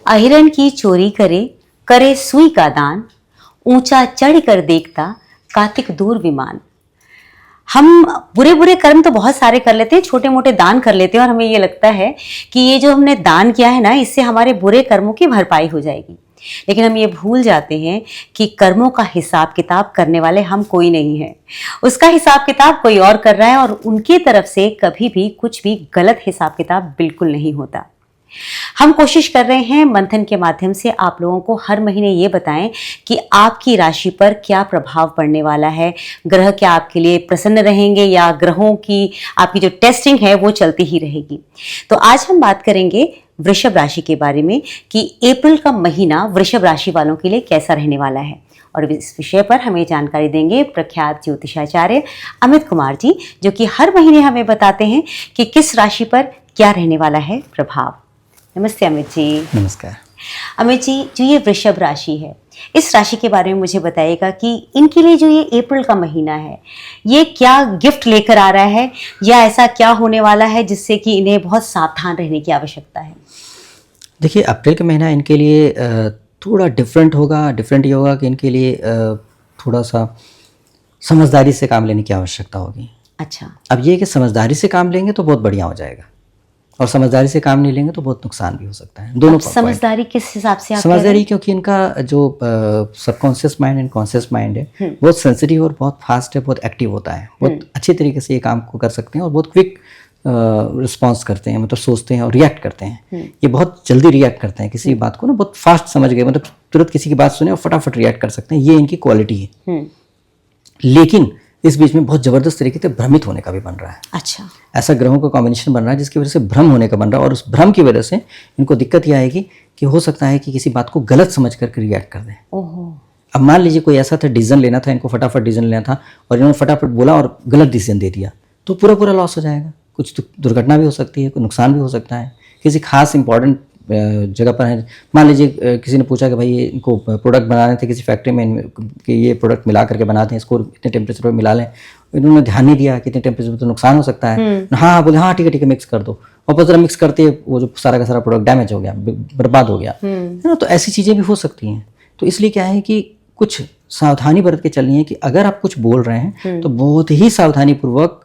अहिरन की चोरी करे, करे सुई का दान, ऊंचा चढ़ कर देखता कार्तिक दूर विमान। हम बुरे बुरे कर्म तो बहुत सारे कर लेते हैं, छोटे मोटे दान कर लेते हैं और हमें ये लगता है कि ये जो हमने दान किया है ना, इससे हमारे बुरे कर्मों की भरपाई हो जाएगी। लेकिन हम ये भूल जाते हैं कि कर्मों का हिसाब किताब करने वाले हम कोई नहीं है, उसका हिसाब किताब कोई और कर रहा है और उनकी तरफ से कभी भी कुछ भी गलत हिसाब किताब बिल्कुल नहीं होता। हम कोशिश कर रहे हैं मंथन के माध्यम से आप लोगों को हर महीने ये बताएं कि आपकी राशि पर क्या प्रभाव पड़ने वाला है, ग्रह क्या आपके लिए प्रसन्न रहेंगे या ग्रहों की आपकी जो टेस्टिंग है वो चलती ही रहेगी। तो आज हम बात करेंगे वृषभ राशि के बारे में कि अप्रैल का महीना वृषभ राशि वालों के लिए कैसा रहने वाला है। और इस विषय पर हमें जानकारी देंगे प्रख्यात ज्योतिषाचार्य अमित कुमार जी, जो कि हर महीने हमें बताते हैं कि किस राशि पर क्या रहने वाला है प्रभाव। नमस्ते अमित जी। नमस्कार अमित जी, जो ये वृषभ राशि है, इस राशि के बारे में मुझे बताइएगा कि इनके लिए जो ये अप्रैल का महीना है, ये क्या गिफ्ट लेकर आ रहा है या ऐसा क्या होने वाला है जिससे कि इन्हें बहुत सावधान रहने की आवश्यकता है। देखिए, अप्रैल का महीना इनके लिए थोड़ा डिफरेंट होगा। डिफरेंट ये होगा कि इनके लिए थोड़ा सा समझदारी से काम लेने की आवश्यकता होगी। अच्छा। अब ये कि समझदारी से काम लेंगे तो बहुत बढ़िया हो जाएगा और समझदारी से काम नहीं लेंगे तो बहुत नुकसान भी हो सकता है। दोनों समझदारी किस हिसाब से आप समझदारी, क्योंकि इनका जो subconscious mind and conscious mind है बहुत सेंसिटिव और बहुत फास्ट है, बहुत एक्टिव होता है, बहुत अच्छे तरीके से ये काम को कर सकते हैं और बहुत क्विक रिस्पॉन्स करते हैं, मतलब सोचते हैं और रिएक्ट करते हैं। ये बहुत जल्दी रिएक्ट करते हैं किसी बात को ना, बहुत फास्ट समझ गए, मतलब तुरंत किसी की बात सुने और फटाफट रिएक्ट कर सकते हैं। ये इनकी क्वालिटी है। लेकिन इस बीच में बहुत जबरदस्त तरीके से भ्रमित होने का भी बन रहा है। अच्छा। ऐसा ग्रहों का कॉम्बिनेशन बन रहा है जिसकी वजह से भ्रम होने का बन रहा है और उस भ्रम की वजह से इनको दिक्कत यह आएगी कि हो सकता है कि किसी बात को गलत समझ करके रिएक्ट कर दें। अब मान लीजिए कोई ऐसा था, डिसीजन लेना था, इनको फटाफट डिसीजन लेना था और इन्होंने फटाफट बोला और गलत डिसीजन दे दिया, तो पूरा लॉस हो जाएगा। कुछ दुर्घटना भी हो सकती है, कोई नुकसान भी हो सकता है। किसी खास इंपॉर्टेंट जगह पर है, मान लीजिए किसी ने पूछा कि भाई ये इनको प्रोडक्ट बनाने थे किसी फैक्ट्री में कि ये प्रोडक्ट मिला करके बनाते हैं, इसको इतने टेम्परेचर पर मिला लें, इन्होंने ध्यान नहीं दिया कितने टेम्परेचर पर तो नुकसान हो सकता है। हाँ बोले हाँ ठीक है मिक्स कर दो, और पता मिक्स करते वो जो सारा का सारा प्रोडक्ट डैमेज हो गया, बर्बाद हो गया, है ना। तो ऐसी चीज़ें भी हो सकती हैं। तो इसलिए क्या है कि कुछ सावधानी बरत के चलनी है कि अगर आप कुछ बोल रहे हैं तो बहुत ही सावधानी पूर्वक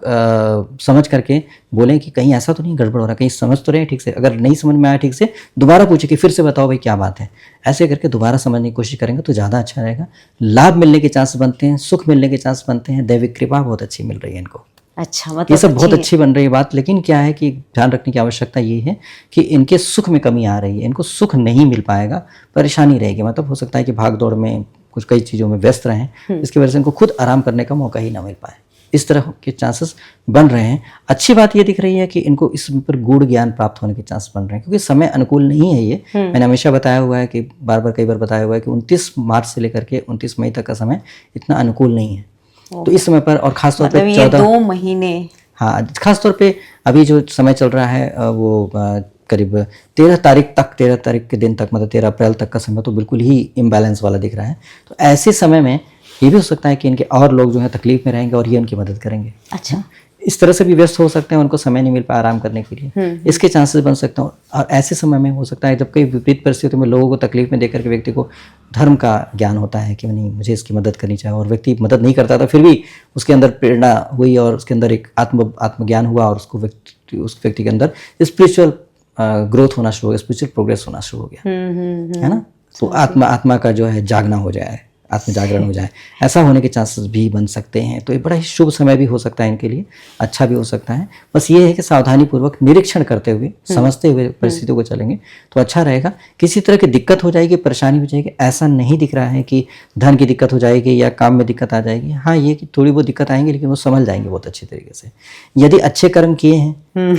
समझ करके बोलें कि कहीं ऐसा तो नहीं गड़बड़ हो रहा, कहीं समझ तो रहे ठीक से। अगर नहीं समझ में आया ठीक से, दोबारा पूछे कि फिर से बताओ भाई क्या बात है। ऐसे करके दोबारा समझने की कोशिश करेंगे तो ज़्यादा अच्छा रहेगा। लाभ मिलने के चांस बनते हैं, सुख मिलने के चांस बनते हैं, दैविक कृपा बहुत अच्छी मिल रही है इनको। अच्छा, मतलब ये सब बहुत अच्छी बन रही है बात। लेकिन क्या है कि ध्यान रखने की आवश्यकता ये है कि इनके सुख में कमी आ रही है, इनको सुख नहीं मिल पाएगा, परेशानी रहेगी। मतलब हो सकता है कि भाग दौड़ में कुछ कई चीज़ों में व्यस्त रहें, इसकी वजह से इनको खुद आराम करने का मौका ही ना मिल पाए। इस तरह के चांसेस बन रहे हैं। अच्छी बात ये दिख रही है कि इनको इस पर गूढ़ ज्ञान प्राप्त होने के चांस बन रहे हैं, क्योंकि समय अनुकूल नहीं है ये। मैंने हमेशा बताया हुआ है कि कई बार बताया हुआ है कि 29 मार्च से लेकर के 29 मई तक का समय इतना अनुकूल नहीं है। तो इस समय पर, और खासतौर पर 2 महीने, हाँ खासतौर पे अभी जो समय चल रहा है वो करीब 13 तारीख के दिन तक, मतलब 13 अप्रैल तक का समय तो बिल्कुल ही इम्बैलेंस वाला दिख रहा है। तो ऐसे समय में ये भी हो सकता है कि इनके और लोग जो है तकलीफ में रहेंगे और ये उनकी मदद करेंगे। अच्छा, इस तरह से भी व्यस्त हो सकते हैं, उनको समय नहीं मिल पाया आराम करने के लिए, इसके चांसेस बन सकते हैं। और ऐसे समय में हो सकता है जब कई विपरीत परिस्थितियों में लोगों को तकलीफ में देकर के व्यक्ति को धर्म का ज्ञान होता है कि नहीं मुझे इसकी मदद करनी चाहिए, और व्यक्ति मदद नहीं करता था फिर भी उसके अंदर प्रेरणा हुई और उसके अंदर एक आत्मज्ञान हुआ और उस व्यक्ति के अंदर स्पिरिचुअल ग्रोथ होना शुरू हो गया, स्पिरिचुअल प्रोग्रेस होना शुरू हो गया, है ना। तो आत्मा का जो है जागना हो जाए, आत्म जागरण हो जाए, ऐसा होने के चांसेस भी बन सकते हैं। तो ये बड़ा ही शुभ समय भी हो सकता है इनके लिए, अच्छा भी हो सकता है। बस ये है कि सावधानी पूर्वक निरीक्षण करते हुए, समझते हुए परिस्थितियों को चलेंगे तो अच्छा रहेगा। किसी तरह की दिक्कत हो जाएगी, परेशानी हो जाएगी, ऐसा नहीं दिख रहा है कि धन की दिक्कत हो जाएगी या काम में दिक्कत आ जाएगी। हाँ, ये कि थोड़ी बहुत दिक्कत आएंगी लेकिन वो संभल जाएंगे बहुत अच्छे तरीके से। यदि अच्छे कर्म किए हैं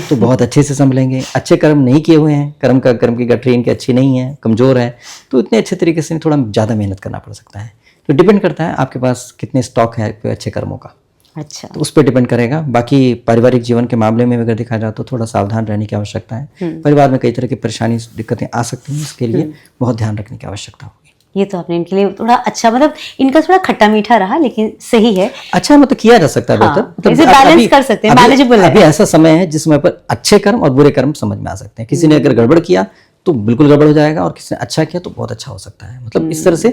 तो बहुत अच्छे से संभलेंगे। अच्छे कर्म नहीं किए हुए हैं, कर्म की गठरी इनकी अच्छी नहीं है, कमजोर है, तो इतने अच्छे तरीके से थोड़ा ज़्यादा मेहनत करना पड़ सकता है। तो डिपेंड करता है आपके पास कितने स्टॉक है अच्छे कर्मों का। अच्छा, तो उस पर डिपेंड करेगा। बाकी पारिवारिक जीवन के मामले में अगर देखा जाए तो थोड़ा सावधान रहने की आवश्यकता है। परिवार में कई तरह की परेशानी दिक्कतें आ सकती हैं, इसके लिए बहुत ध्यान रखने की आवश्यकता होगी। ये तो आपने इनके लिए थोड़ा अच्छा, मतलब इनका थोड़ा खट्टा मीठा रहा लेकिन सही है, अच्छा मतलब किया जा सकता है बेहतर, मतलब इसे बैलेंस कर सकते हैं, मैनेजेबल है। अभी ऐसा समय है जिस समय पर अच्छे कर्म और बुरे कर्म समझ में आ सकते हैं। किसी ने अगर गड़बड़ किया तो बिल्कुल गड़बड़ हो जाएगा, और किसी ने अच्छा किया तो बहुत अच्छा हो सकता है। मतलब इस तरह से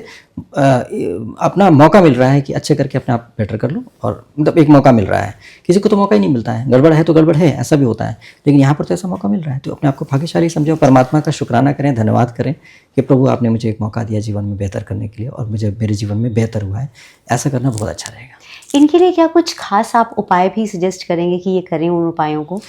अपना मौका मिल रहा है कि अच्छे करके अपने आप बेटर कर लो, और मतलब एक मौका मिल रहा है। किसी को तो मौका ही नहीं मिलता है, गड़बड़ है तो गड़बड़ है, ऐसा भी होता है, लेकिन यहाँ पर तो ऐसा मौका मिल रहा है। तो अपने आप को भाग्यशाली समझो, परमात्मा का शुक्राना करें, धन्यवाद करें कि प्रभु आपने मुझे एक मौका दिया जीवन में बेहतर करने के लिए, और मुझे मेरे जीवन में बेहतर हुआ है। ऐसा करना बहुत अच्छा रहेगा। इनके लिए क्या कुछ खास आप उपाय भी सजेस्ट करेंगे कि ये करें उन उपायों को?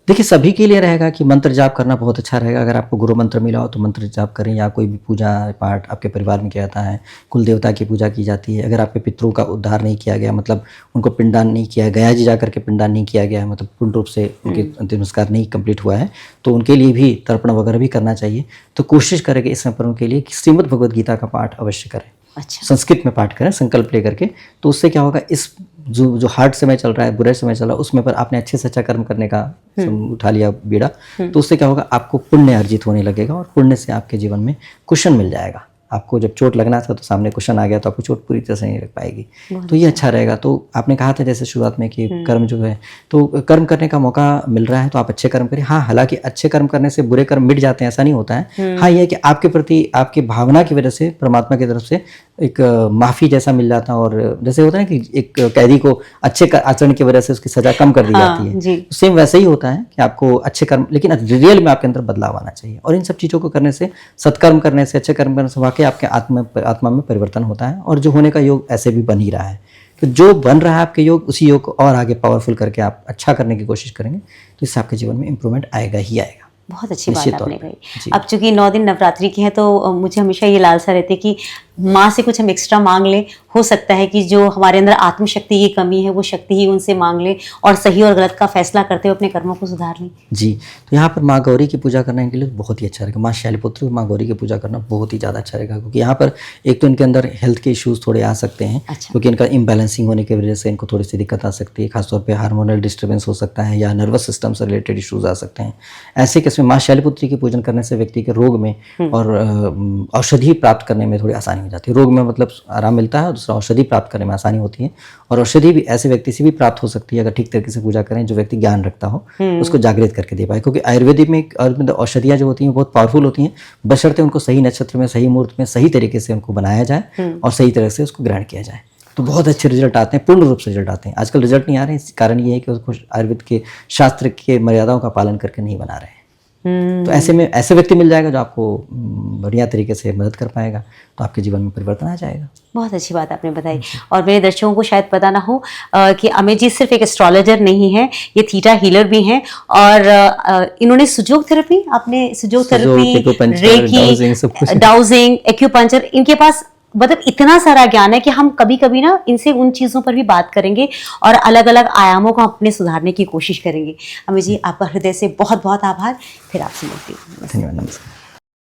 देखिए, सभी के लिए रहेगा कि मंत्र जाप करना बहुत अच्छा रहेगा। अगर आपको गुरु मंत्र मिला हो तो मंत्र जाप करें, या कोई भी पूजा पाठ आपके परिवार में किया जाता है, कुल देवता की पूजा की जाती है। अगर आपके पितरों का उद्धार नहीं किया गया, मतलब उनको पिंडदान नहीं किया गया जी, जा करके पिंडदान नहीं किया गया है, मतलब पूर्ण रूप से उनके अंतिम संस्कार नहीं कंप्लीट हुआ है, तो उनके लिए भी तर्पण वगैरह भी करना चाहिए। तो कोशिश करें कि इस समय पर उनके लिए श्रीमद् भगवद गीता का पाठ अवश्य करें। अच्छा। संस्कृत में पाठ करें संकल्प लेकर के। तो उससे क्या होगा, इस जो हार्ड समय चल रहा है, बुरे समय चल रहा है, उसमें पर आपने अच्छे से अच्छा कर्म करने का उठा लिया बीड़ा, तो उससे क्या होगा, आपको पुण्य अर्जित होने लगेगा, और पुण्य से आपके जीवन में कुशन मिल जाएगा। आपको जब चोट लगना था तो सामने कुशन आ गया, तो आपको चोट पूरी तरह से नहीं लग पाएगी। तो ये अच्छा रहेगा। तो आपने कहा था जैसे शुरुआत में कि कर्म जो है, तो कर्म करने का मौका मिल रहा है, तो आप अच्छे कर्म करिए। हाँ, हालांकि अच्छे कर्म करने से बुरे कर्म मिट जाते हैं, ऐसा नहीं होता है। हाँ, ये है कि आपके प्रति आपकी भावना की वजह से परमात्मा की तरफ से एक माफ़ी जैसा मिल जाता है, और जैसे होता है ना कि एक कैदी को अच्छे आचरण की वजह से उसकी सज़ा कम कर दी जाती है, तो सेम वैसे ही होता है कि आपको अच्छे कर्म, लेकिन रियल में आपके अंदर बदलाव आना चाहिए। और इन सब चीज़ों को करने से, सत्कर्म करने से, अच्छे कर्म करने से वाकई आपके आत्मा में परिवर्तन होता है, और जो होने का योग ऐसे भी बन ही रहा है। तो जो बन रहा है आपके योग, उसी योग को और आगे पावरफुल करके आप अच्छा करने की कोशिश करेंगे, तो इससे आपके जीवन में इंप्रूवमेंट आएगा ही आएगा। बहुत अच्छी बात आपने कही। अब चूंकि 9 दिन नवरात्रि के हैं, तो मुझे हमेशा ये लालसा रहती है कि माँ से कुछ हम एक्स्ट्रा मांग लें। हो सकता है कि जो हमारे अंदर आत्मशक्ति की कमी है, वो शक्ति ही उनसे मांग लें, और सही और गलत का फैसला करते हुए अपने कर्मों को सुधार लें। जी, तो यहाँ पर माँ गौरी की पूजा करने के लिए बहुत ही अच्छा रहेगा। माँ शैलपुत्री और माँ गौरी की पूजा करना बहुत ही ज़्यादा अच्छा रहेगा, क्योंकि यहाँ पर एक तो इनके अंदर हेल्थ के इश्यूज़ थोड़े आ सकते हैं। अच्छा। क्योंकि इनका इम्बैलेंसिंग होने की वजह से इनको थोड़ी सी दिक्कत आ सकती है, खासतौर पर हार्मोनल डिस्टर्बेंस हो सकता है, या नर्वस सिस्टम से रिलेटेड इशूज़ आ सकते हैं। ऐसे केस में माँ शैलपुत्री की पूजन करने से व्यक्ति के रोग में और औषधि प्राप्त करने में थोड़ी आसानी हो जाती है। रोग में मतलब आराम मिलता है, और दूसरा औषधि प्राप्त करने में आसानी होती है। और औषधि भी ऐसे व्यक्ति से भी प्राप्त हो सकती है, अगर ठीक तरीके से पूजा करें, जो व्यक्ति ज्ञान रखता हो उसको जागृत करके दे पाए। क्योंकि आयुर्वेदिक में औषधियाँ जो होती हैं बहुत पावरफुल होती हैं, बशर्ते उनको सही नक्षत्र में, सही मुहूर्त में, सही तरीके से उनको बनाया जाए और सही तरह से उसको ग्रहण किया जाए, तो बहुत अच्छे रिजल्ट आते हैं, पूर्ण रूप से रिजल्ट आते हैं। आजकल रिजल्ट नहीं आ रहे हैं, इसका कारण ये है कि उसको आयुर्वेद के शास्त्र के मर्यादाओं का पालन करके नहीं बना रहे हैं। तो ऐसे में ऐसे व्यक्ति मिल जाएगा जो आपको बढ़िया तरीके से मदद कर पाएगा, तो आपके जीवन में परिवर्तन आ जाएगा। बहुत अच्छी बात आपने बताई। और मेरे दर्शकों को शायद पता ना हो कि अमित जी सिर्फ एक एस्ट्रोलॉजर नहीं है, ये थीटा हीलर भी हैं, और इन्होंने sujok therapy, reiki, dowsing, acupuncture, इनके पास मतलब इतना सारा ज्ञान है कि हम कभी कभी ना इनसे उन चीज़ों पर भी बात करेंगे, और अलग अलग आयामों को अपने सुधारने की कोशिश करेंगे। अमित जी, आपका हृदय से बहुत बहुत आभार। फिर आपसे मिलती हूँ। धन्यवाद, नमस्कार।